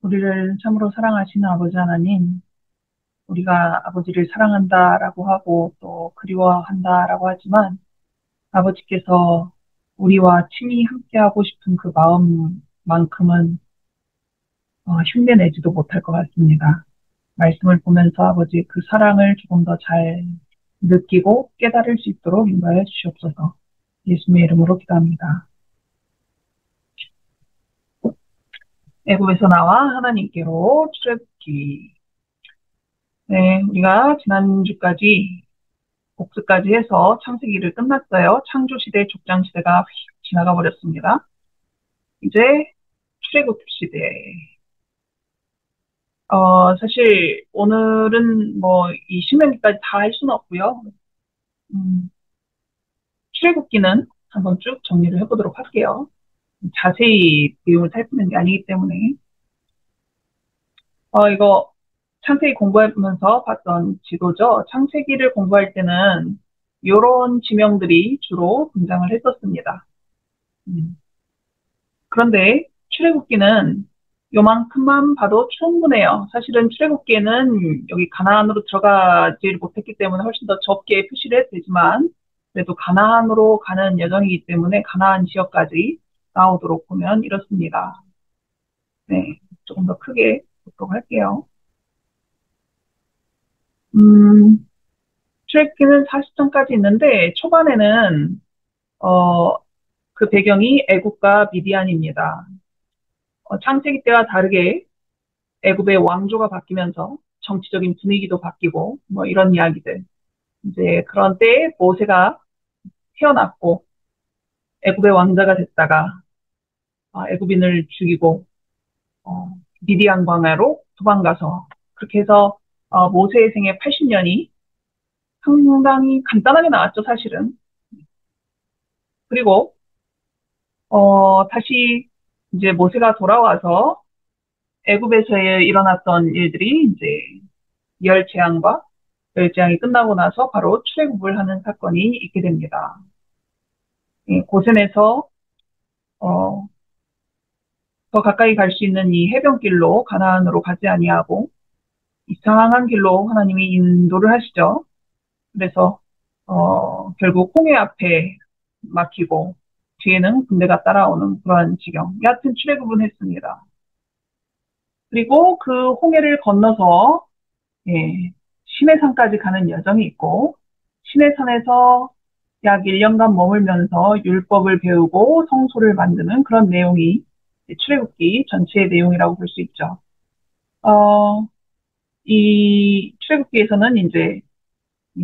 우리를 참으로 사랑하시는 아버지 하나님, 우리가 아버지를 사랑한다라고 하고 또 그리워한다라고 하지만 아버지께서 우리와 친히 함께하고 싶은 그 마음만큼은 흉내내지도 못할 것 같습니다. 말씀을 보면서 아버지 그 사랑을 조금 더 잘 느끼고 깨달을 수 있도록 인도하여 주시옵소서. 예수님의 이름으로 기도합니다. 애굽에서 나와 하나님께로 출애굽기. 네, 우리가 지난주까지 복수까지 해서 창세기를 끝났어요. 창조시대, 족장시대가 휙 지나가 버렸습니다. 이제 출애굽시대. 사실 오늘은 뭐 이 신명기까지 다 할 수는 없고요. 음, 출애굽기는 한번 쭉 정리를 해보도록 할게요. 자세히 내용을 살피는 게 아니기 때문에. 이거 창세기 공부하면서 봤던 지도죠. 창세기를 공부할 때는 이런 지명들이 주로 등장을 했었습니다. 음. 그런데 출애굽기는 요만큼만 봐도 충분해요. 사실은 출애굽기에는 여기 가나안으로 들어가지 못했기 때문에 훨씬 더 적게 표시를 해도 되지만 그래도 가나안으로 가는 여정이기 때문에 가나안 지역까지 나오도록 보면 이렇습니다. 네, 조금 더 크게 보도록 할게요. 음, 출애굽기는 40장까지 있는데 초반에는 어, 그 배경이 애굽과 미디안입니다. 창세기 때와 다르게 애굽의 왕조가 바뀌면서 정치적인 분위기도 바뀌고 뭐 이런 이야기들. 이제 그런 때에 모세가 태어났고 애굽의 왕자가 됐다가 애굽인을 죽이고 어, 미디안 광야로 도망가서 그렇게 해서 모세의 생애 80년이 상당히 간단하게 나왔죠, 사실은. 그리고 다시 이제 모세가 돌아와서 애굽에서 일어났던 일들이 이제 열재앙과 열재앙이 끝나고 나서 바로 출애굽을 하는 사건이 있게 됩니다. 고센에서 어, 더 가까이 갈 수 있는 이 해변길로 가나안으로 가지 아니하고 이상한 길로 하나님이 인도를 하시죠. 그래서 결국 홍해 앞에 막히고 뒤에는 군대가 따라오는 그런 지경. 여하튼 출애굽은 했습니다. 그리고 그 홍해를 건너서 예, 시내산까지 가는 여정이 있고 시내산에서 약 1년간 머물면서 율법을 배우고 성소를 만드는 그런 내용이 출애굽기 전체의 내용이라고 볼 수 있죠. 어, 이 출애굽기에서는 이제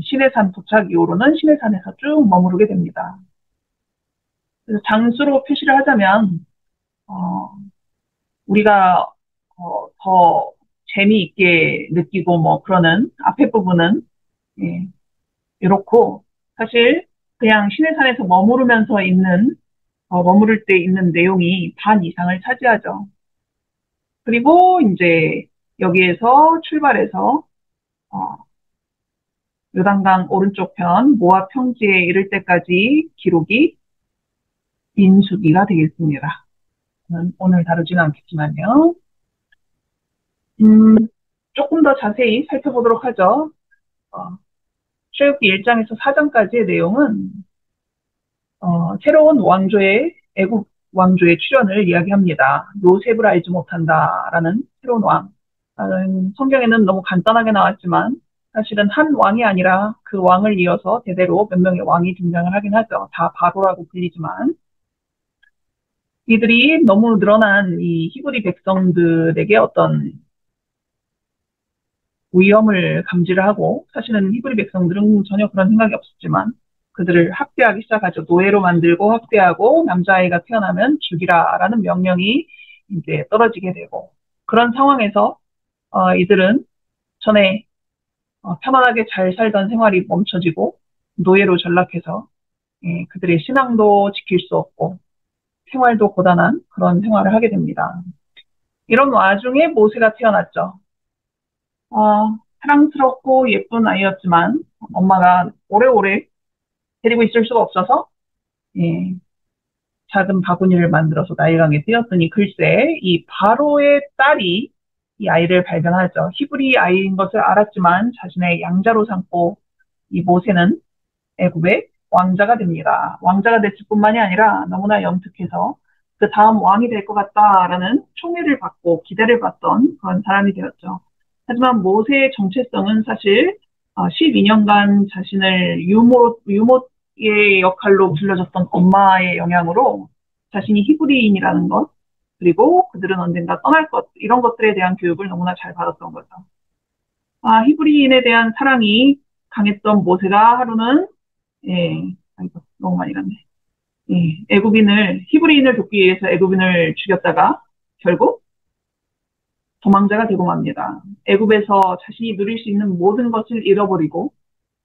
시내산 도착 이후로는 시내산에서 쭉 머무르게 됩니다. 그래서 장수로 표시를 하자면 어, 우리가 더 재미있게 느끼고 뭐 그러는 앞에 부분은 예, 이렇고 사실 그냥 시내산에서 머무르면서 머무를 때 있는 내용이 반 이상을 차지하죠. 그리고 이제 여기에서 출발해서 어, 요단강 오른쪽 편 모압 평지에 이를 때까지 기록이 인수기가 되겠습니다. 오늘 다루지는 않겠지만요. 음, 조금 더 자세히 살펴보도록 하죠. 출애굽기 1장에서 4장까지의 내용은 새로운 왕조의 애국 왕조의 출현을 이야기합니다. 요셉을 알지 못한다라는 새로운 왕. 성경에는 너무 간단하게 나왔지만 사실은 한 왕이 아니라 그 왕을 이어서 대대로 몇 명의 왕이 등장을 하긴 하죠. 다 바로라고 불리지만 이들이 너무 늘어난 이 히브리 백성들에게 어떤 위험을 감지를 하고 사실은 히브리 백성들은 전혀 그런 생각이 없었지만 그들을 학대하기 시작하죠. 노예로 만들고 학대하고 남자아이가 태어나면 죽이라라는 명령이 이제 떨어지게 되고 그런 상황에서 이들은 전에 편안하게 잘 살던 생활이 멈춰지고 노예로 전락해서 그들의 신앙도 지킬 수 없고 생활도 고단한 그런 생활을 하게 됩니다. 이런 와중에 모세가 태어났죠. 사랑스럽고 예쁜 아이였지만 엄마가 오래오래 데리고 있을 수가 없어서 예, 작은 바구니를 만들어서 나일강에 띄었더니 글쎄 이 바로의 딸이 이 아이를 발견하죠. 히브리 아이인 것을 알았지만 자신의 양자로 삼고 이 모세는 애굽의 왕자가 됩니다. 왕자가 됐을 뿐만이 아니라 너무나 영특해서 그 다음 왕이 될 것 같다라는 총애를 받고 기대를 받던 그런 사람이 되었죠. 하지만 모세의 정체성은 사실 12년간 자신을 유모의 역할로 불려줬던 엄마의 영향으로 자신이 히브리인이라는 것, 그리고 그들은 언젠가 떠날 것, 이런 것들에 대한 교육을 너무나 잘 받았던 거죠. 히브리인에 대한 사랑이 강했던 모세가 하루는, 예, 아이고, 너무 많이 갔네. 예, 히브리인을 돕기 위해서 애굽인을 죽였다가 결국 도망자가 되고 맙니다. 애굽에서 자신이 누릴 수 있는 모든 것을 잃어버리고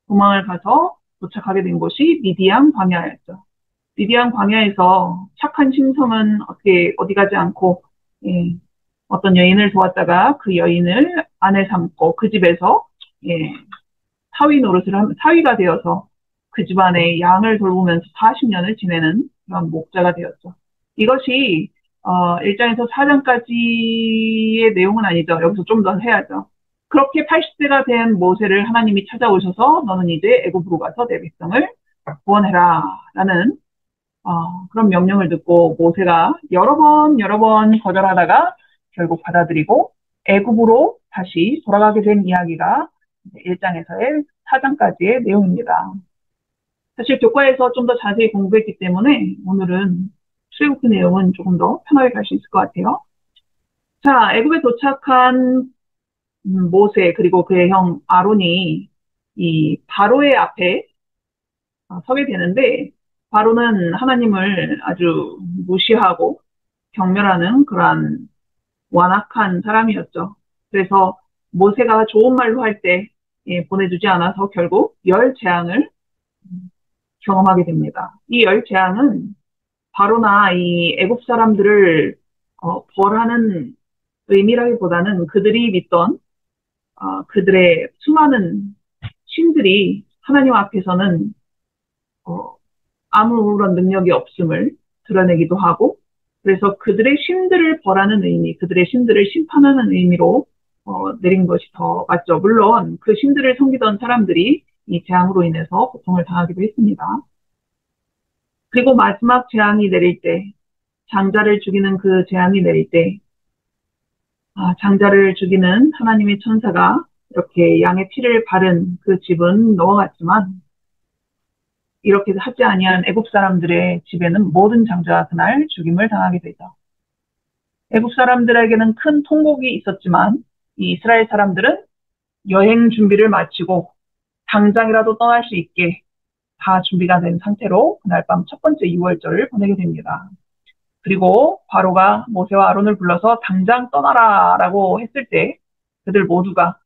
도망을 가서 도착하게 된 곳이 미디안 광야였죠. 미디안 광야에서 착한 심성은 어디 가지 않고, 예, 어떤 여인을 도왔다가 그 여인을 아내 삼고 그 집에서, 예, 사위가 되어서 그 집안의 양을 돌보면서 40년을 지내는 그런 목자가 되었죠. 이것이 1장에서 4장까지의 내용은 아니죠. 여기서 좀 더 해야죠. 그렇게 80세가 된 모세를 하나님이 찾아오셔서 너는 이제 애굽으로 가서 내 백성을 구원해라 라는 그런 명령을 듣고 모세가 여러 번 거절하다가 결국 받아들이고 애굽으로 다시 돌아가게 된 이야기가 1장에서의 4장까지의 내용입니다. 사실 교과에서 좀 더 자세히 공부했기 때문에 오늘은 출애굽기 내용은 조금 더 편하게 갈 수 있을 것 같아요. 자, 애굽에 도착한 모세 그리고 그의 형 아론이 이 바로의 앞에 서게 되는데 바로는 하나님을 아주 무시하고 경멸하는 그러한 완악한 사람이었죠. 그래서 모세가 좋은 말로 할 때 보내주지 않아서 결국 열 재앙을 경험하게 됩니다. 이 열 재앙은 바로나 이 애굽 사람들을 벌하는 의미라기보다는 그들이 믿던 그들의 수많은 신들이 하나님 앞에서는 아무런 능력이 없음을 드러내기도 하고 그래서 그들의 신들을 벌하는 의미, 그들의 신들을 심판하는 의미로 내린 것이 더 맞죠. 물론 그 신들을 섬기던 사람들이 이 재앙으로 인해서 고통을 당하기도 했습니다. 그리고 마지막 재앙이 내릴 때, 장자를 죽이는 그 재앙이 내릴 때, 장자를 죽이는 하나님의 천사가 이렇게 양의 피를 바른 그 집은 넘어갔지만 이렇게 하지 아니한 애굽 사람들의 집에는 모든 장자가 그날 죽임을 당하게 되죠. 애굽 사람들에게는 큰 통곡이 있었지만 이 이스라엘 사람들은 여행 준비를 마치고 당장이라도 떠날 수 있게 다 준비가 된 상태로 그날 밤 첫 번째 6월절을 보내게 됩니다. 그리고 바로가 모세와 아론을 불러서 당장 떠나라라고 했을 때 그들 모두가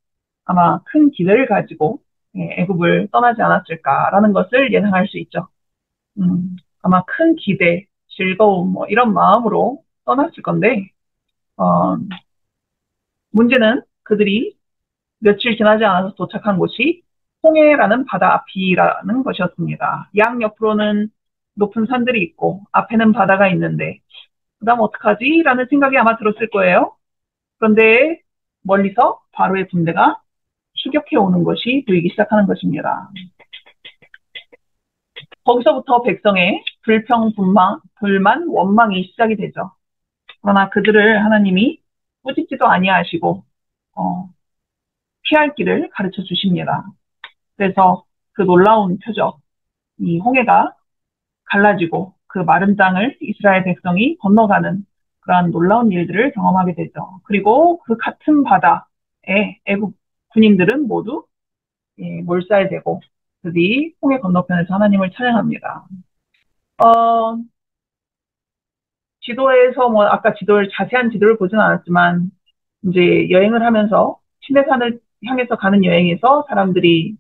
아마 큰 기대를 가지고 애굽을 떠나지 않았을까라는 것을 예상할 수 있죠. 아마 큰 기대, 즐거움 이런 마음으로 떠났을 건데 문제는 그들이 며칠 지나지 않아서 도착한 곳이 홍해라는 바다 앞이라는 것이었습니다. 양 옆으로는 높은 산들이 있고 앞에는 바다가 있는데 그다음 어떡하지? 라는 생각이 아마 들었을 거예요. 그런데 멀리서 바로의 군대가 추격해 오는 것이 보이기 시작하는 것입니다. 거기서부터 백성의 불만, 원망이 시작이 되죠. 그러나 그들을 하나님이 꾸짖지도 아니하시고 피할 길을 가르쳐 주십니다. 그래서 그 놀라운 표적, 이 홍해가 갈라지고 그 마른 땅을 이스라엘 백성이 건너가는 그러한 놀라운 일들을 경험하게 되죠. 그리고 그 같은 바다에 애국 군인들은 모두 몰살되고 그들이 홍해 건너편에서 하나님을 찬양합니다. 지도에서 아까 자세한 지도를 보진 않았지만 이제 여행을 하면서 시내산을 향해서 가는 여행에서 사람들이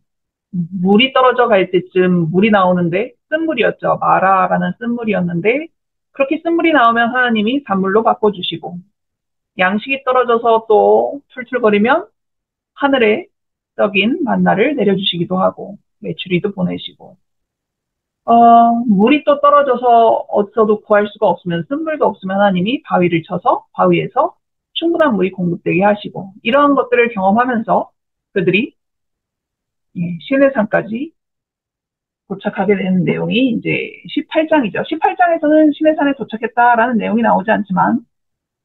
물이 떨어져 갈 때쯤 물이 나오는데 쓴물이었죠. 마라라는 쓴물이었는데 그렇게 쓴물이 나오면 하나님이 단물로 바꿔주시고 양식이 떨어져서 또 툴툴거리면 하늘에 떡인 만나를 내려주시기도 하고 메추리도 보내시고 물이 또 떨어져서 어디서도 구할 수가 없으면 쓴물도 없으면 하나님이 바위를 쳐서 바위에서 충분한 물이 공급되게 하시고 이러한 것들을 경험하면서 그들이 시내산까지 도착하게 되는 내용이 이제 18장이죠. 18장에서는 시내산에 도착했다라는 내용이 나오지 않지만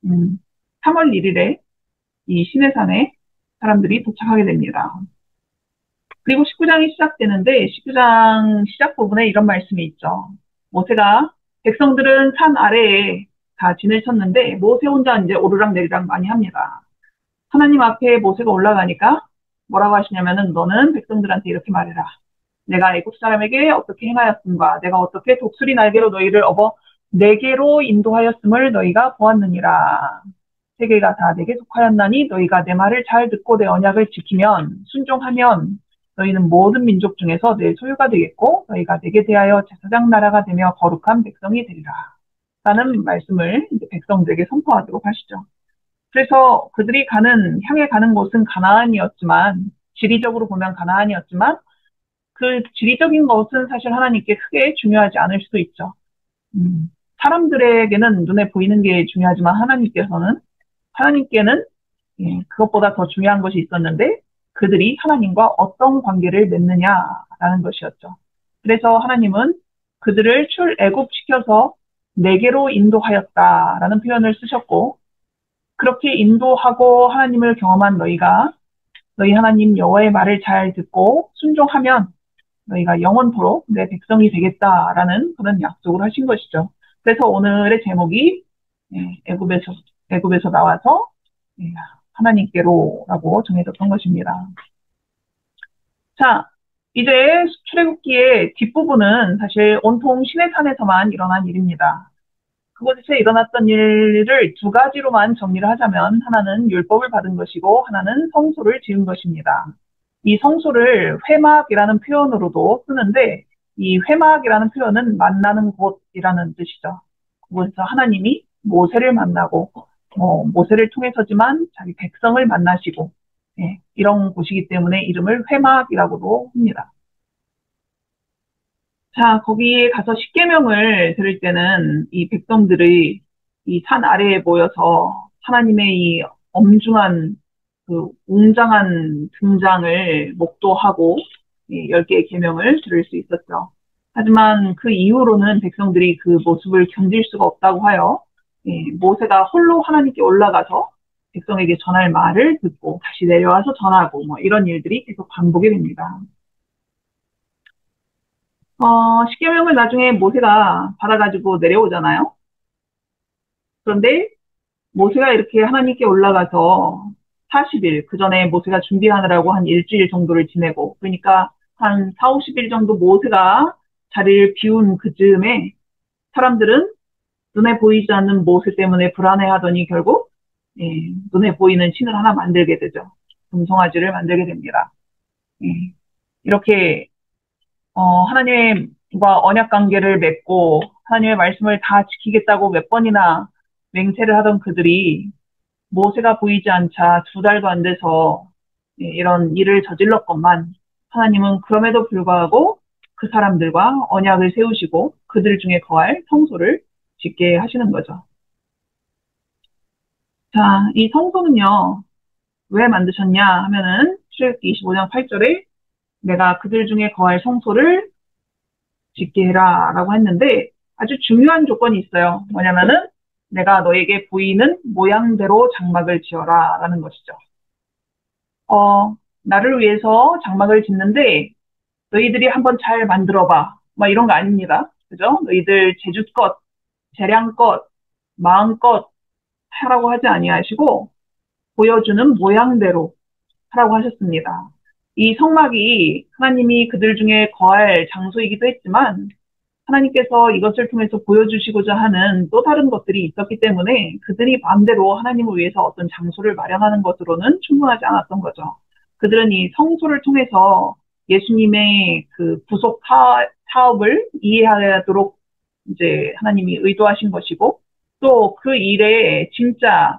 3월 1일에 이 시내산에 사람들이 도착하게 됩니다. 그리고 19장이 시작되는데 19장 시작 부분에 이런 말씀이 있죠. 모세가 백성들은 산 아래에 다 진을 쳤는데 모세 혼자 이제 오르락 내리락 많이 합니다. 하나님 앞에 모세가 올라가니까 뭐라고 하시냐면은 너는 백성들한테 이렇게 말해라. 내가 애굽 사람에게 어떻게 행하였음과 내가 어떻게 독수리 날개로 너희를 업어 내게로 인도하였음을 너희가 보았느니라. 세계가 다 내게 속하였나니 너희가 내 말을 잘 듣고 내 언약을 지키면 순종하면 너희는 모든 민족 중에서 내 소유가 되겠고 너희가 내게 대하여 제사장 나라가 되며 거룩한 백성이 되리라. 라는 말씀을 이제 백성들에게 선포하도록 하시죠. 그래서 그들이 향해 가는 곳은 가나안이었지만 지리적으로 보면 가나안이었지만 그 지리적인 것은 사실 하나님께 크게 중요하지 않을 수도 있죠. 사람들에게는 눈에 보이는 게 중요하지만 하나님께는 그것보다 더 중요한 것이 있었는데 그들이 하나님과 어떤 관계를 맺느냐라는 것이었죠. 그래서 하나님은 그들을 출애굽시켜서 내게로 인도하였다라는 표현을 쓰셨고 그렇게 인도하고 하나님을 경험한 너희가 너희 하나님 여호와의 말을 잘 듣고 순종하면 너희가 영원토록 내 백성이 되겠다라는 그런 약속을 하신 것이죠. 그래서 오늘의 제목이 애굽에서 나와서 하나님께로라고 정해졌던 것입니다. 자, 이제 출애굽기의 뒷부분은 사실 온통 시내산에서만 일어난 일입니다. 그곳에서 일어났던 일을 두 가지로만 정리를 하자면 하나는 율법을 받은 것이고 하나는 성소를 지은 것입니다. 이 성소를 회막이라는 표현으로도 쓰는데 이 회막이라는 표현은 만나는 곳이라는 뜻이죠. 그곳에서 하나님이 모세를 만나고 모세를 통해서지만 자기 백성을 만나시고 이런 곳이기 때문에 이름을 회막이라고도 합니다. 자, 거기에 가서 십계명을 들을 때는 이 백성들의 이 산 아래에 모여서 하나님의 이 엄중한 그 웅장한 등장을 목도하고 10개의 계명을 들을 수 있었죠. 하지만 그 이후로는 백성들이 그 모습을 견딜 수가 없다고 하여 모세가 홀로 하나님께 올라가서 백성에게 전할 말을 듣고 다시 내려와서 전하고 뭐 이런 일들이 계속 반복이 됩니다. 십계명을 나중에 모세가 받아가지고 내려오잖아요. 그런데 모세가 이렇게 하나님께 올라가서 40일, 그 전에 모세가 준비하느라고 한 일주일 정도를 지내고, 그러니까 한 4, 50일 정도 모세가 자리를 비운 그 즈음에 사람들은 눈에 보이지 않는 모세 때문에 불안해하더니 결국 눈에 보이는 신을 하나 만들게 되죠. 금송아지를 만들게 됩니다. 이렇게 하나님과 언약 관계를 맺고 하나님의 말씀을 다 지키겠다고 몇 번이나 맹세를 하던 그들이 모세가 보이지 않자 2달도 안 돼서 이런 일을 저질렀건만 하나님은 그럼에도 불구하고 그 사람들과 언약을 세우시고 그들 중에 거할 성소를 짓게 하시는 거죠. 자, 이 성소는요, 왜 만드셨냐 하면은 출애굽기 25장 8절에 내가 그들 중에 거할 성소를 짓게 해라 라고 했는데 아주 중요한 조건이 있어요. 뭐냐면은 내가 너에게 보이는 모양대로 장막을 지어라 라는 것이죠. 나를 위해서 장막을 짓는데 너희들이 한번 잘 만들어봐. 막 이런 거 아닙니다. 그죠? 너희들 재주껏, 재량껏, 마음껏 하라고 하지 아니하시고 보여주는 모양대로 하라고 하셨습니다. 이 성막이 하나님이 그들 중에 거할 장소이기도 했지만 하나님께서 이것을 통해서 보여주시고자 하는 또 다른 것들이 있었기 때문에 그들이 마음대로 하나님을 위해서 어떤 장소를 마련하는 것으로는 충분하지 않았던 거죠. 그들은 이 성소를 통해서 예수님의 그 구속 사업을 이해하도록 이제 하나님이 의도하신 것이고 또 그 일에 진짜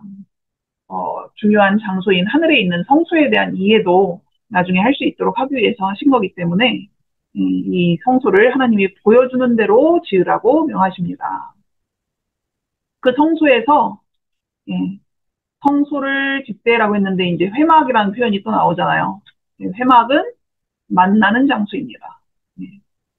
중요한 장소인 하늘에 있는 성소에 대한 이해도 나중에 할 수 있도록 하기 위해서 하신 거기 때문에 이 성소를 하나님이 보여주는 대로 지으라고 명하십니다. 그 성소에서 성소를 집대라고 했는데 이제 회막이라는 표현이 또 나오잖아요. 회막은 만나는 장소입니다. 네.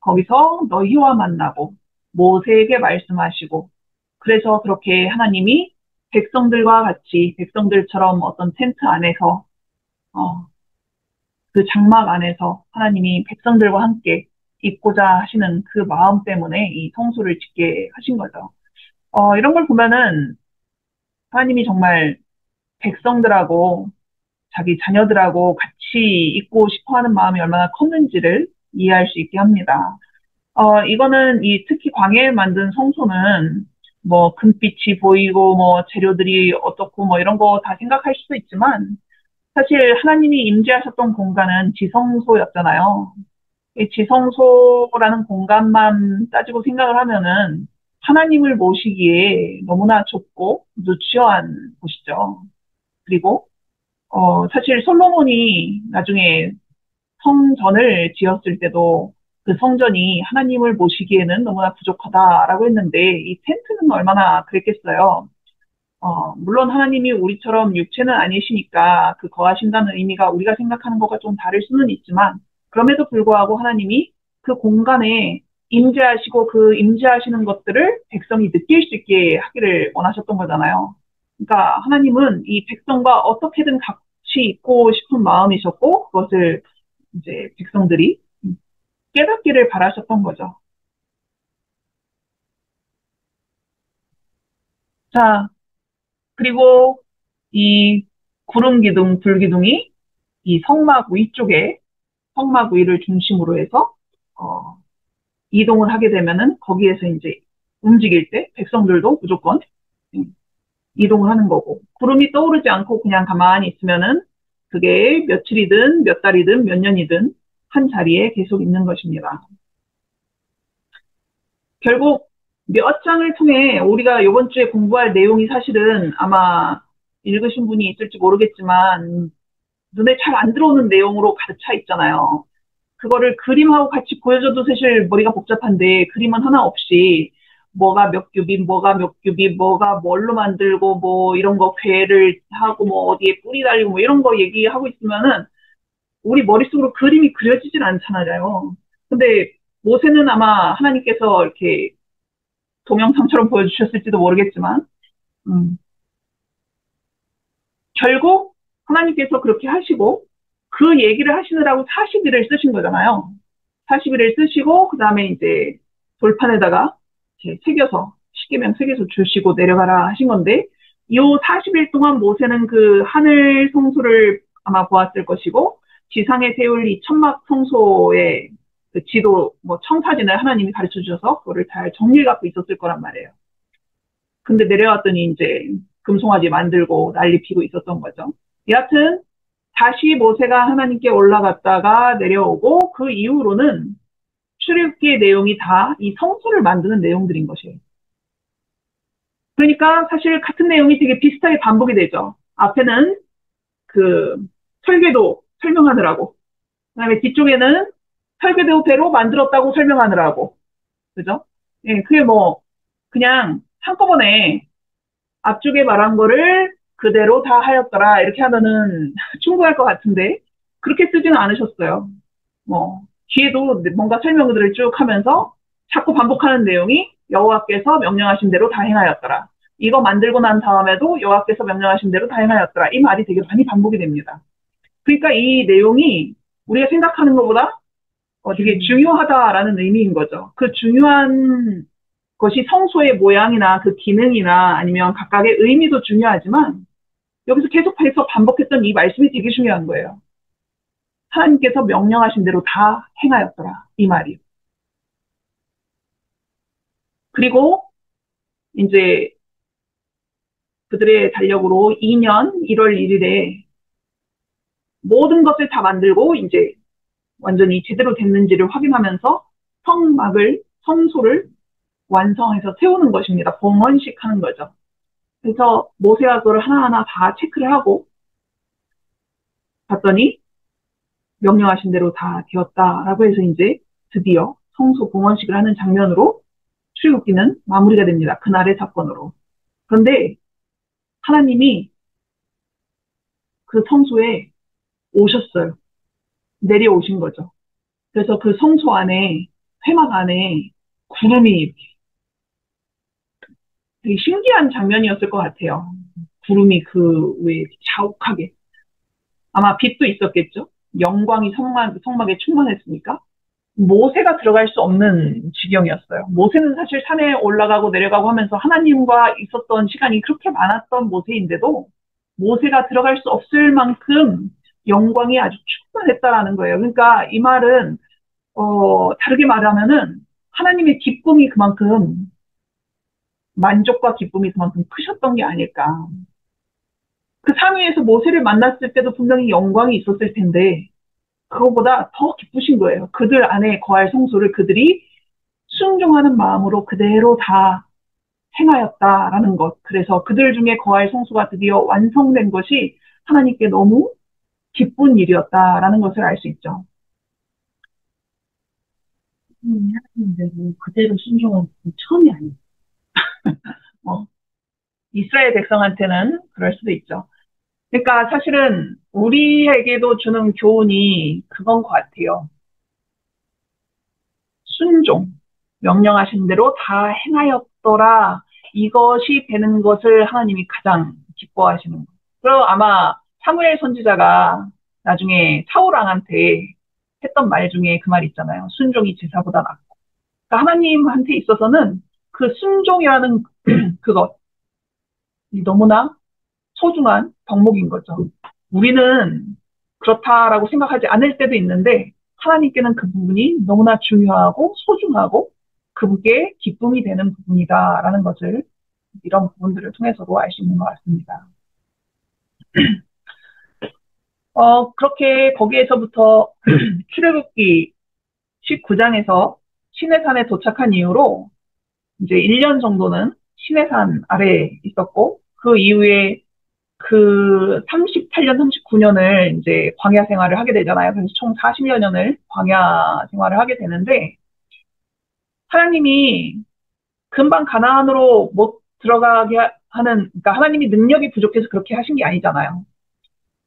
거기서 너희와 만나고 모세에게 말씀하시고 그래서 그렇게 하나님이 백성들과 같이 백성들처럼 어떤 텐트 안에서 어, 그 장막 안에서 하나님이 백성들과 함께 있고자 하시는 그 마음 때문에 이 성소를 짓게 하신 거죠. 이런 걸 보면은 하나님이 정말 백성들하고 자기 자녀들하고 같이 있고 싶어 하는 마음이 얼마나 컸는지를 이해할 수 있게 합니다. 이거는 특히 광야에 만든 성소는 뭐 금빛이 보이고 뭐 재료들이 어떻고 뭐 이런 거 다 생각할 수도 있지만 사실 하나님이 임재하셨던 공간은 지성소였잖아요. 이 지성소라는 공간만 따지고 생각을 하면은 하나님을 모시기에 너무나 좁고 누추한 곳이죠. 그리고 사실 솔로몬이 나중에 성전을 지었을 때도 그 성전이 하나님을 모시기에는 너무나 부족하다라고 했는데 이 텐트는 얼마나 그랬겠어요. 물론 하나님이 우리처럼 육체는 아니시니까 그 거하신다는 의미가 우리가 생각하는 것과 좀 다를 수는 있지만 그럼에도 불구하고 하나님이 그 공간에 임재하시고 그 임재하시는 것들을 백성이 느낄 수 있게 하기를 원하셨던 거잖아요. 그러니까 하나님은 이 백성과 어떻게든 같이 있고 싶은 마음이셨고 그것을 이제 백성들이 깨닫기를 바라셨던 거죠. 자, 그리고 이 구름 기둥, 불 기둥이 이 성막 위쪽에 성막 위를 중심으로 해서 어, 이동을 하게 되면은 거기에서 이제 움직일 때 백성들도 무조건 음, 이동을 하는 거고 구름이 떠오르지 않고 그냥 가만히 있으면은 그게 며칠이든 몇 달이든 몇 년이든 한 자리에 계속 있는 것입니다. 결국 몇 장을 통해 우리가 이번 주에 공부할 내용이 사실은 아마 읽으신 분이 있을지 모르겠지만 눈에 잘 안 들어오는 내용으로 가득 차 있잖아요. 그거를 그림하고 같이 보여줘도 사실 머리가 복잡한데 그림은 하나 없이 뭐가 몇 규빗, 뭐가 몇 규빗, 뭐가 뭘로 만들고 뭐 이런 거 괴를 하고 뭐 어디에 뿌리 달리고 뭐 이런 거 얘기하고 있으면은 우리 머릿속으로 그림이 그려지질 않잖아요. 근데 모세는 아마 하나님께서 이렇게 동영상처럼 보여주셨을지도 모르겠지만 음, 결국 하나님께서 그렇게 하시고 그 얘기를 하시느라고 40일을 쓰신 거잖아요. 40일을 쓰시고 그 다음에 이제 돌판에다가 이렇게 새겨서 십계명 새겨서 주시고 내려가라 하신 건데 이 40일 동안 모세는 그 하늘 성소를 아마 보았을 것이고 지상에 세울 이 천막 성소의 그 지도 뭐 청사진을 하나님이 가르쳐 주셔서 그거를 잘 정리를 갖고 있었을 거란 말이에요. 근데 내려왔더니 이제 금송아지 만들고 난리 피고 있었던 거죠. 여하튼 다시 모세가 하나님께 올라갔다가 내려오고 그 이후로는 출애굽기의 내용이 다 이 성소를 만드는 내용들인 것이에요. 그러니까 사실 같은 내용이 되게 비슷하게 반복이 되죠. 앞에는 그 설계도 설명하느라고, 그다음에 뒤쪽에는 설계도대로 만들었다고 설명하느라고, 그죠? 예, 그게 뭐 그냥 한꺼번에 앞쪽에 말한 거를 그대로 다 하였더라 이렇게 하면은 충분할 것 같은데 그렇게 쓰지는 않으셨어요. 뭐 뒤에도 뭔가 설명들을 쭉 하면서 자꾸 반복하는 내용이 여호와께서 명령하신 대로 다 행하였더라. 이거 만들고 난 다음에도 여호와께서 명령하신 대로 다 행하였더라. 이 말이 되게 많이 반복이 됩니다. 그러니까 이 내용이 우리가 생각하는 것보다 되게 중요하다라는 의미인 거죠. 그 중요한 것이 성소의 모양이나 그 기능이나 아니면 각각의 의미도 중요하지만 여기서 계속해서 반복했던 이 말씀이 되게 중요한 거예요. 하나님께서 명령하신 대로 다 행하였더라. 이 말이. 그리고 이제 그들의 달력으로 2년 1월 1일에 모든 것을 다 만들고 이제 완전히 제대로 됐는지를 확인하면서 성소를 완성해서 세우는 것입니다. 봉헌식 하는 거죠. 그래서 모세가 그걸 하나하나 다 체크를 하고 봤더니 명령하신 대로 다 되었다라고 해서 이제 드디어 성소 봉헌식을 하는 장면으로 출애굽기는 마무리가 됩니다. 그날의 사건으로. 그런데 하나님이 그 성소에 오셨어요. 내려오신 거죠. 그래서 그 성소 안에, 회막 안에 구름이 이렇게 되게 신기한 장면이었을 것 같아요. 구름이 그 위에 자욱하게. 아마 빛도 있었겠죠? 영광이 성막에 충만했으니까. 모세가 들어갈 수 없는 지경이었어요. 모세는 사실 산에 올라가고 내려가고 하면서 하나님과 있었던 시간이 그렇게 많았던 모세인데도 모세가 들어갈 수 없을 만큼 영광이 아주 충만했다라는 거예요. 그러니까 이 말은 다르게 말하면은 하나님의 기쁨이 그만큼 만족과 기쁨이 그만큼 크셨던 게 아닐까. 그 산 위에서 모세를 만났을 때도 분명히 영광이 있었을 텐데 그거보다 더 기쁘신 거예요. 그들 안에 거할 성소를 그들이 순종하는 마음으로 그대로 다 행하였다라는 것. 그래서 그들 중에 거할 성소가 드디어 완성된 것이 하나님께 너무 기쁜 일이었다라는 것을 알 수 있죠. 하나님대로 그대로 순종한 게 처음이 아니에요. 뭐, 이스라엘 백성한테는 그럴 수도 있죠. 그러니까 사실은 우리에게도 주는 교훈이 그건 것 같아요. 순종, 명령하신 대로 다 행하였더라. 이것이 되는 것을 하나님이 가장 기뻐하시는 거예요. 그리고 아마 사무엘 선지자가 나중에 사울 왕한테 했던 말 중에 그 말 있잖아요. 순종이 제사보다 낫고. 그러니까 하나님한테 있어서는 그 순종이라는 그것, 너무나 소중한 덕목인 거죠. 우리는 그렇다라고 생각하지 않을 때도 있는데 하나님께는 그 부분이 너무나 중요하고 소중하고 그분께 기쁨이 되는 부분이다라는 것을 이런 부분들을 통해서도 알 수 있는 것 같습니다. 그렇게 거기에서부터 출애굽기 19장에서 시내산에 도착한 이후로 이제 1년 정도는 시내산 아래에 있었고 그 이후에 그 38년, 39년을 이제 광야 생활을 하게 되잖아요. 그래서 총 40여 년을 광야 생활을 하게 되는데 하나님이 금방 가나안으로 못 들어가게 하는, 그러니까 하나님이 능력이 부족해서 그렇게 하신 게 아니잖아요.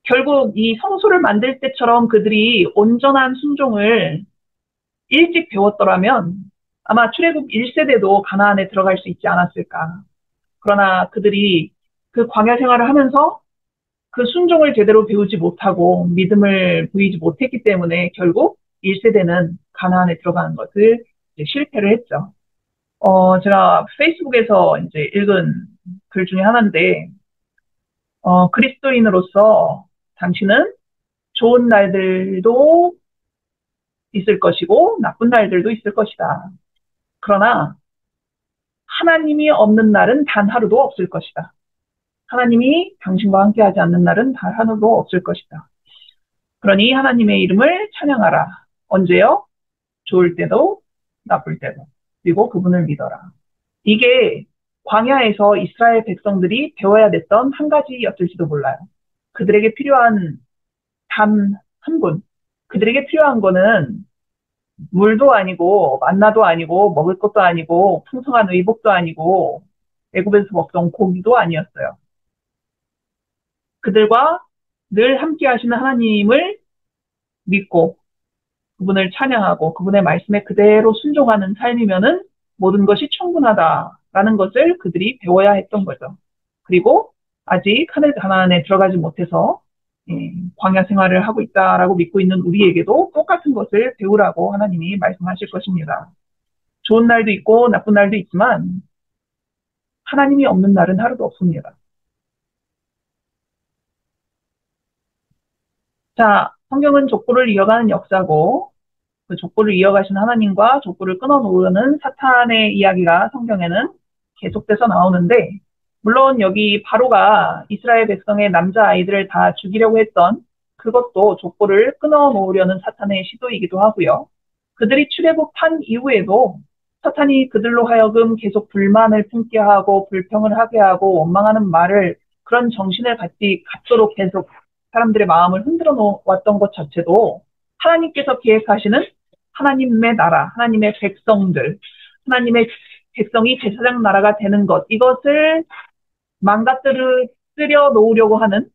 결국 이 성소를 만들 때처럼 그들이 온전한 순종을 일찍 배웠더라면 아마 출애굽 1세대도 가나안에 들어갈 수 있지 않았을까. 그러나 그들이 그 광야 생활을 하면서 그 순종을 제대로 배우지 못하고 믿음을 보이지 못했기 때문에 결국 1세대는 가나안에 들어가는 것을 실패를 했죠. 제가 페이스북에서 이제 읽은 글 중에 하나인데, 그리스도인으로서 당신은 좋은 날들도 있을 것이고, 나쁜 날들도 있을 것이다. 그러나, 하나님이 없는 날은 단 하루도 없을 것이다. 하나님이 당신과 함께하지 않는 날은 단 하루도 없을 것이다. 그러니 하나님의 이름을 찬양하라. 언제요? 좋을 때도, 나쁠 때도. 그리고 그분을 믿어라. 이게 광야에서 이스라엘 백성들이 배워야 됐던 한 가지였을지도 몰라요. 그들에게 필요한 단 한 분. 그들에게 필요한 거는 물도 아니고 만나도 아니고 먹을 것도 아니고 풍성한 의복도 아니고 애굽에서 먹던 고기도 아니었어요. 그들과 늘 함께 하시는 하나님을 믿고 그분을 찬양하고 그분의 말씀에 그대로 순종하는 삶이면은 모든 것이 충분하다라는 것을 그들이 배워야 했던 거죠. 그리고 아직 하늘 가나안에 들어가지 못해서 광야 생활을 하고 있다라고 믿고 있는 우리에게도 똑같은 것을 배우라고 하나님이 말씀하실 것입니다. 좋은 날도 있고 나쁜 날도 있지만 하나님이 없는 날은 하루도 없습니다. 자, 성경은 족보를 이어가는 역사고 그 족보를 이어가신 하나님과 족보를 끊어놓으려는 사탄의 이야기가 성경에는 계속돼서 나오는데 물론 여기 바로가 이스라엘 백성의 남자아이들을 다 죽이려고 했던 그것도 족보를 끊어놓으려는 사탄의 시도이기도 하고요. 그들이 출애굽한 이후에도 사탄이 그들로 하여금 계속 불만을 품게 하고 불평을 하게 하고 원망하는 말을 그런 정신을 갖도록 계속 사람들의 마음을 흔들어 놓았던 것 자체도 하나님께서 계획하시는 하나님의 나라, 하나님의 백성들, 하나님의 백성이 제사장 나라가 되는 것, 이것을 망가뜨려 놓으려고 하는,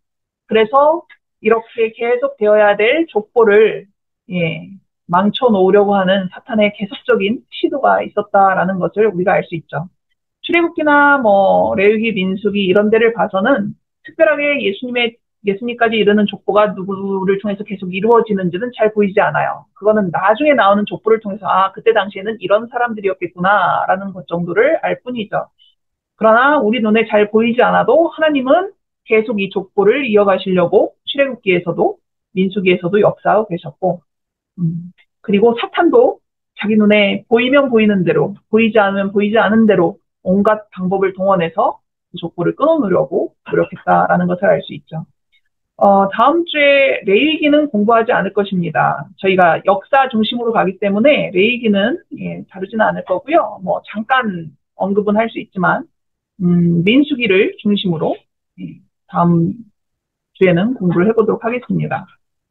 그래서 이렇게 계속 되어야 될 족보를 예, 망쳐놓으려고 하는 사탄의 계속적인 시도가 있었다라는 것을 우리가 알 수 있죠. 출애굽기나 뭐 레위기, 민수기 이런 데를 봐서는 특별하게 예수님까지 이르는 족보가 누구를 통해서 계속 이루어지는지는 잘 보이지 않아요. 그거는 나중에 나오는 족보를 통해서 아 그때 당시에는 이런 사람들이었겠구나라는 것 정도를 알 뿐이죠. 그러나 우리 눈에 잘 보이지 않아도 하나님은 계속 이 족보를 이어가시려고 출애굽기에서도 민수기에서도 역사하고 계셨고, 그리고 사탄도 자기 눈에 보이면 보이는 대로, 보이지 않으면 보이지 않은 대로 온갖 방법을 동원해서 그 족보를 끊어놓으려고 노력했다라는 것을 알 수 있죠. 다음 주에 레위기는 공부하지 않을 것입니다. 저희가 역사 중심으로 가기 때문에 레위기는 예, 다루지는 않을 거고요. 뭐 잠깐 언급은 할 수 있지만 민수기를 중심으로 다음 주에는 공부를 해보도록 하겠습니다.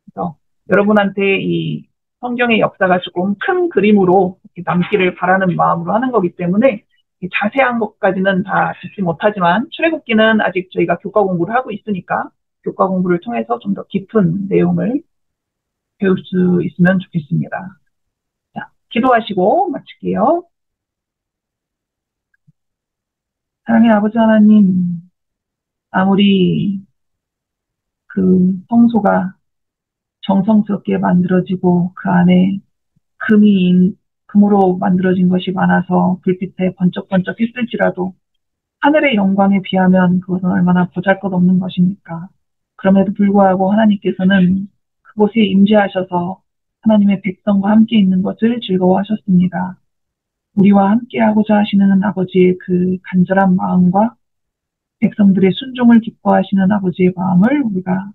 그래서 여러분한테 이 성경의 역사가 조금 큰 그림으로 남기를 바라는 마음으로 하는 거기 때문에 자세한 것까지는 다 듣지 못하지만 출애굽기는 아직 저희가 교과 공부를 하고 있으니까 교과 공부를 통해서 좀 더 깊은 내용을 배울 수 있으면 좋겠습니다. 자, 기도하시고 마칠게요. 사랑의 아버지 하나님, 아무리 그 성소가 정성스럽게 만들어지고 그 안에 금으로 만들어진 것이 많아서 불빛에 번쩍번쩍 했을지라도 하늘의 영광에 비하면 그것은 얼마나 보잘것없는 것입니까? 그럼에도 불구하고 하나님께서는 그곳에 임재하셔서 하나님의 백성과 함께 있는 것을 즐거워하셨습니다. 우리와 함께하고자 하시는 아버지의 그 간절한 마음과 백성들의 순종을 기뻐하시는 아버지의 마음을 우리가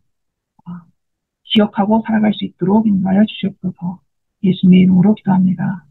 기억하고 살아갈 수 있도록 인도하여 주시옵소서. 예수님의 이름으로 기도합니다.